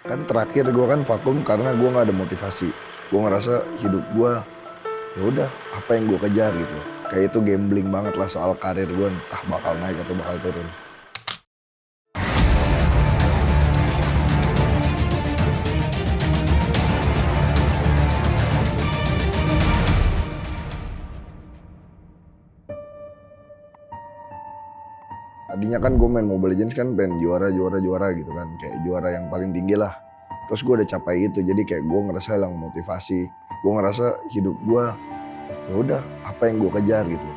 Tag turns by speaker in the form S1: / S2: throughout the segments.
S1: Kan terakhir gue kan vakum karena gue nggak ada motivasi. Gue ngerasa hidup gue ya udah apa yang gue kejar gitu. Kayak itu gambling banget lah soal karir gue, entah bakal naik atau bakal turun. Tadinya kan gue main Mobile Legends kan pengen juara gitu kan, kayak juara yang paling tinggi lah. Terus gue udah capai itu, jadi kayak gue ngerasa hilang motivasi. Gue ngerasa hidup gue ya udah apa yang gue kejar gitu.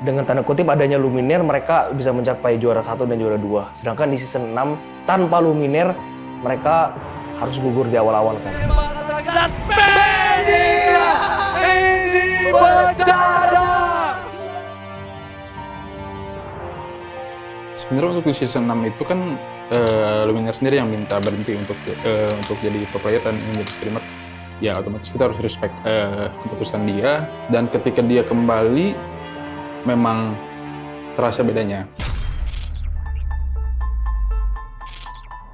S2: Dengan tanda kutip adanya Luminaire, mereka bisa mencapai juara 1 dan juara 2. Sedangkan di season 6, tanpa Luminaire, mereka harus gugur di awal-awal kan.
S3: Sebenarnya untuk di season 6 itu kan Luminaire sendiri yang minta berhenti untuk jadi pro player dan ingin jadi streamer. Ya otomatis kita harus respect keputusan dia, dan ketika dia kembali memang terasa bedanya.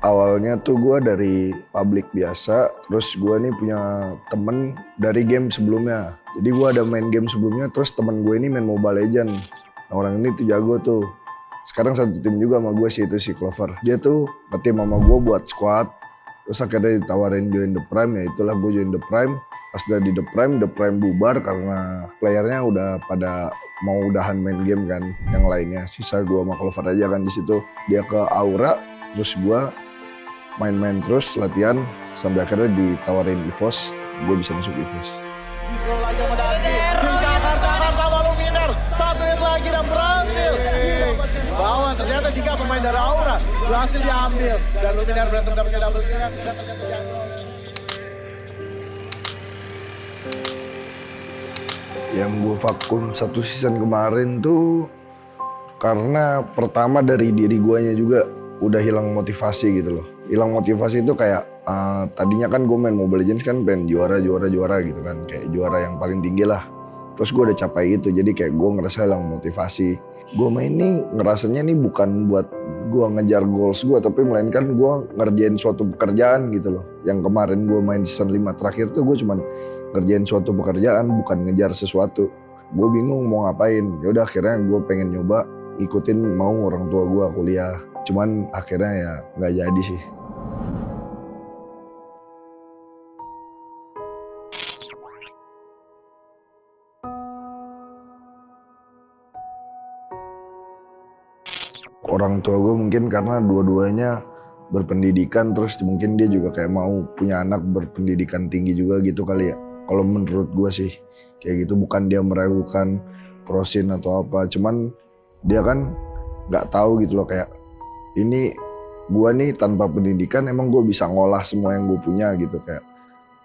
S1: Awalnya tuh gue dari public biasa, terus gue nih punya temen dari game sebelumnya. Jadi gue ada main game sebelumnya, terus temen gue ini main Mobile Legends. Nah, orang ini tuh jago tuh. Sekarang satu tim juga sama gue sih, itu si Clover. Dia tuh ngetim sama gue buat squad. Terus akhirnya ditawarin join The Prime, ya itulah gue join The Prime. Pas udah di The Prime bubar karena playernya udah pada mau udahan main game kan. Yang lainnya, sisa gue sama Clover aja kan di situ. Dia ke Aura, terus gue main-main terus latihan sampai akhirnya ditawarin EVOS, gue bisa masuk EVOS.
S4: Satu hit lagi dan berhasil. Bawah ternyata 3 pemain dari Aura berhasil diambil dan Luminaire berhasil mendapatkan double kill.
S1: Yang gue vakum satu season kemarin tuh karena pertama dari diri guanya juga udah hilang motivasi gitu loh. Hilang motivasi itu kayak tadinya kan gue main Mobile Legends kan pengen juara gitu kan, kayak juara yang paling tinggi lah. Terus gue udah capai itu, jadi kayak gue ngerasa hilang motivasi. Gue main nih ngerasanya nih bukan buat gue ngejar goals gue, tapi melainkan gue ngerjain suatu pekerjaan gitu loh. Yang kemarin gue main season 5 terakhir tuh gue cuman ngerjain suatu pekerjaan, bukan ngejar sesuatu. Gue bingung mau ngapain, yaudah akhirnya gue pengen nyoba ikutin mau orang tua gue kuliah. Cuman akhirnya ya nggak jadi sih. Orang tua gue mungkin karena dua-duanya berpendidikan, terus mungkin dia juga kayak mau punya anak berpendidikan tinggi juga gitu kali ya. Kalau menurut gue sih kayak gitu, bukan dia meragukan Prosin atau apa, cuman dia kan nggak tahu gitu loh, kayak ini gue nih tanpa pendidikan emang gue bisa ngolah semua yang gue punya gitu. Kayak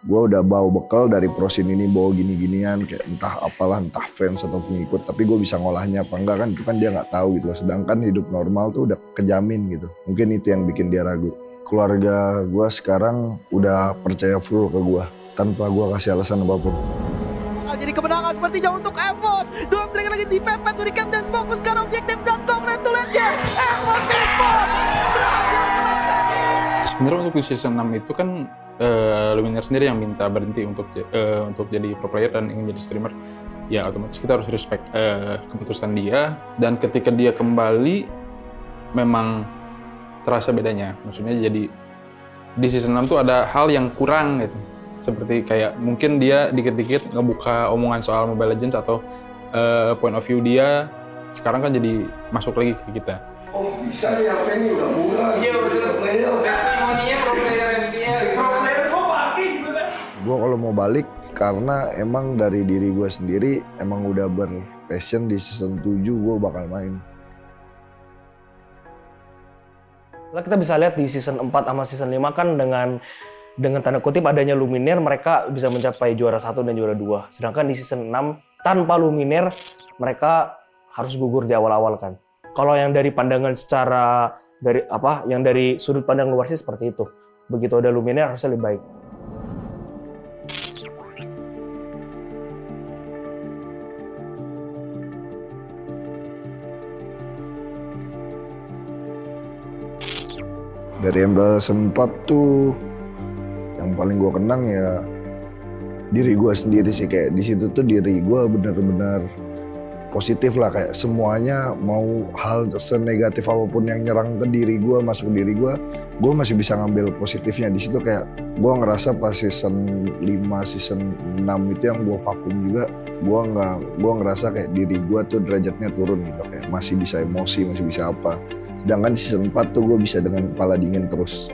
S1: gue udah bawa bekal dari Prosin ini, bawa gini-ginian kayak entah apalah, entah fans atau pengikut, tapi gue bisa ngolahnya apa enggak kan, itu kan dia nggak tahu gitu loh. Sedangkan hidup normal tuh udah kejamin gitu. Mungkin itu yang bikin dia ragu. Keluarga gue sekarang udah percaya full ke gue tanpa gue kasih alasan apapun.
S4: Jadi kemenangan sepertinya untuk EVOS. Dua mereka lagi dipepet, Duricam dan fokus ke objektif dan congratulations. EVOS berhasil menangkan.
S3: Sebenarnya untuk di season 6 itu kan Luminaire sendiri yang minta berhenti untuk jadi pro player dan ingin jadi streamer. Ya otomatis kita harus respect keputusan dia, dan ketika dia kembali memang terasa bedanya. Maksudnya jadi di season 6 tuh ada hal yang kurang gitu. Seperti kayak mungkin dia dikit-dikit ngebuka omongan soal Mobile Legends atau point of view dia sekarang kan jadi masuk lagi ke kita.
S1: Oh bisa nih, apa ini udah mulai. Iya udah player. Testimoninya pro player MPL. Pro player semua pakai gitu kan. Gue kalau mau balik karena emang dari diri gue sendiri emang udah berpassion di season 7 gue bakal main.
S2: Lah kita bisa lihat di season 4 sama season 5 kan dengan tanda kutip adanya Luminaire, mereka bisa mencapai juara 1 dan juara 2. Sedangkan di season 6 tanpa Luminaire, mereka harus gugur di awal-awal kan. Kalau yang dari pandangan secara yang dari sudut pandang luar sih seperti itu. Begitu ada Luminaire harusnya lebih baik.
S1: Dari MPL season 4 tuh yang paling gue kenang ya diri gue sendiri sih, kayak di situ tuh diri gue benar-benar positif lah, kayak semuanya mau hal senegatif apapun yang nyerang ke diri gue, masuk ke diri gue masih bisa ngambil positifnya di situ. Kayak gue ngerasa pas season 5, season 6 itu yang gue vakum juga, gue ngerasa kayak diri gue tuh derajatnya turun gitu, kayak masih bisa emosi, masih bisa apa. Sedangkan di season 4 tuh gue bisa dengan kepala dingin terus.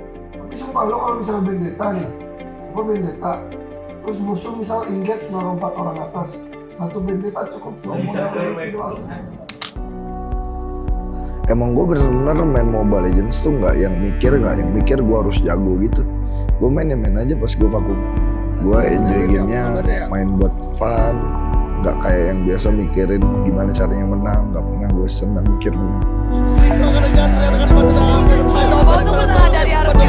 S5: Sumpah lo kalau misalnya Vendetta nih, gue Vendetta, terus musuh misal engage naruh 4 orang atas, satu Vendetta cukup
S1: Emang gue bener-bener main Mobile Legends tuh nggak yang mikir gue harus jago gitu. Gue main aja pas gue vakum. Gue enjoy gamenya, main buat fun, nggak kayak yang biasa mikirin gimana caranya menang. Nggak pernah gue senang mikir menang.
S6: Coba untuk usaha dari Arki.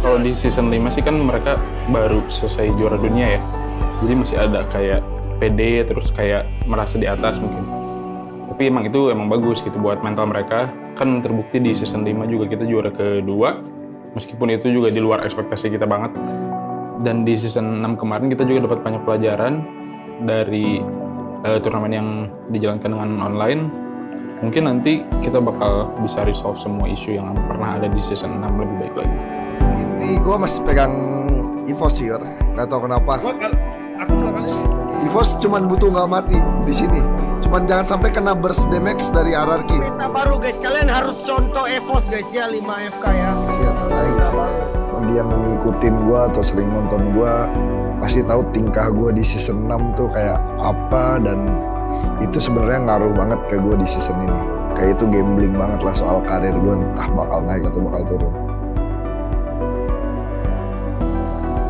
S3: Kalau di season 5 sih kan mereka baru selesai juara dunia ya. Jadi masih ada kayak pede, terus kayak merasa di atas mungkin. Tapi emang itu emang bagus gitu buat mental mereka. Kan terbukti di season 5 juga kita juara kedua. Meskipun itu juga di luar ekspektasi kita banget. Dan di season 6 kemarin kita juga dapat banyak pelajaran dari turnamen yang dijalankan dengan online. Mungkin nanti kita bakal bisa resolve semua isu yang pernah ada di season 6 lebih baik lagi.
S5: Ini gue masih pegang EVOS sih, nggak tahu kenapa. EVOS cuman butuh nggak mati di sini. Cuman jangan sampai kena burst damage dari RRQ.
S4: Meta baru guys, kalian harus contoh EVOS guys ya, 5 FK ya.
S1: Siap, baik sih. Kalau dia ngikutin gue atau sering nonton gue, pasti tahu tingkah gue di season 6 tuh kayak apa, dan itu sebenarnya ngaruh banget ke gue di season ini. Kayak itu gambling banget lah soal karir gue, entah bakal naik atau bakal turun.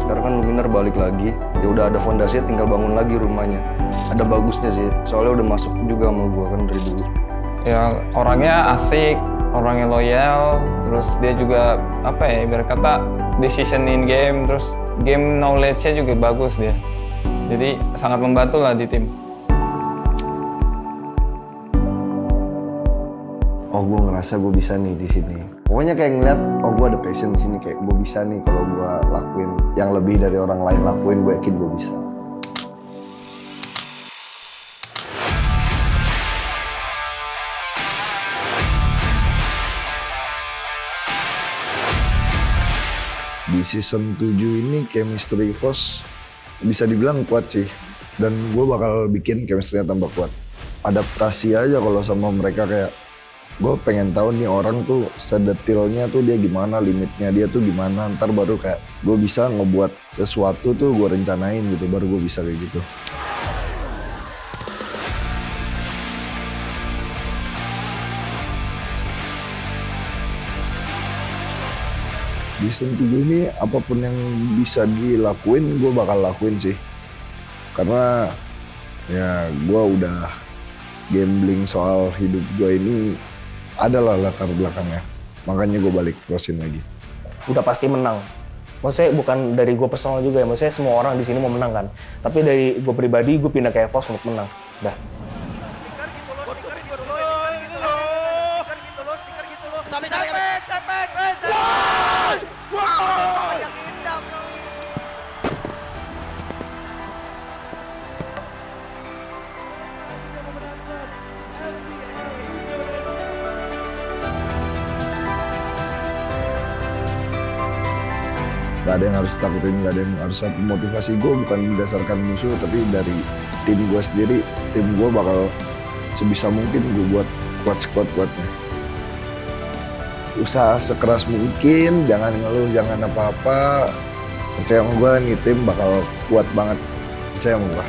S7: Sekarang kan Luminar balik lagi, ya udah ada fondasinya, tinggal bangun lagi rumahnya. Ada bagusnya sih, soalnya udah masuk juga sama gue kan dari dulu.
S8: Ya orangnya asik, orangnya loyal, terus dia juga apa ya, ibarat kata decision in game, terus game knowledge-nya juga bagus dia. Jadi sangat membantu lah di tim.
S1: Oh, gue ngerasa gue bisa nih di sini. Pokoknya kayak ngeliat, oh gue ada passion di sini, kayak gue bisa nih kalau gue lakuin yang lebih dari orang lain lakuin, gue yakin gue bisa. Di season 7 ini chemistry EVOS bisa dibilang kuat sih, dan gue bakal bikin chemistry-nya tambah kuat. Adaptasi aja kalau sama mereka, kayak gue pengen tahu nih orang tuh sedetilnya tuh dia gimana, limitnya dia tuh gimana, ntar baru kayak gue bisa ngebuat sesuatu tuh gue rencanain gitu, baru gue bisa kayak gitu. Di season 7 ini apapun yang bisa dilakuin gue bakal lakuin sih, karena ya gue udah gambling soal hidup gue ini adalah latar belakangnya, makanya gue balik terusin lagi.
S2: Udah pasti menang. Maksudnya bukan dari gue personal juga ya, maksudnya semua orang di sini mau menang kan. Tapi dari gue pribadi, gue pindah ke EVOS untuk menang. Dah.
S1: Gak ada yang harus takutin, gak ada yang harus motivasi gue bukan berdasarkan musuh, tapi dari tim gue sendiri. Tim gue bakal sebisa mungkin gue buat kuat sekuat-kuatnya. Usaha sekeras mungkin, jangan ngeluh, jangan apa-apa. Percaya sama gue nih, tim bakal kuat banget. Percaya sama gue.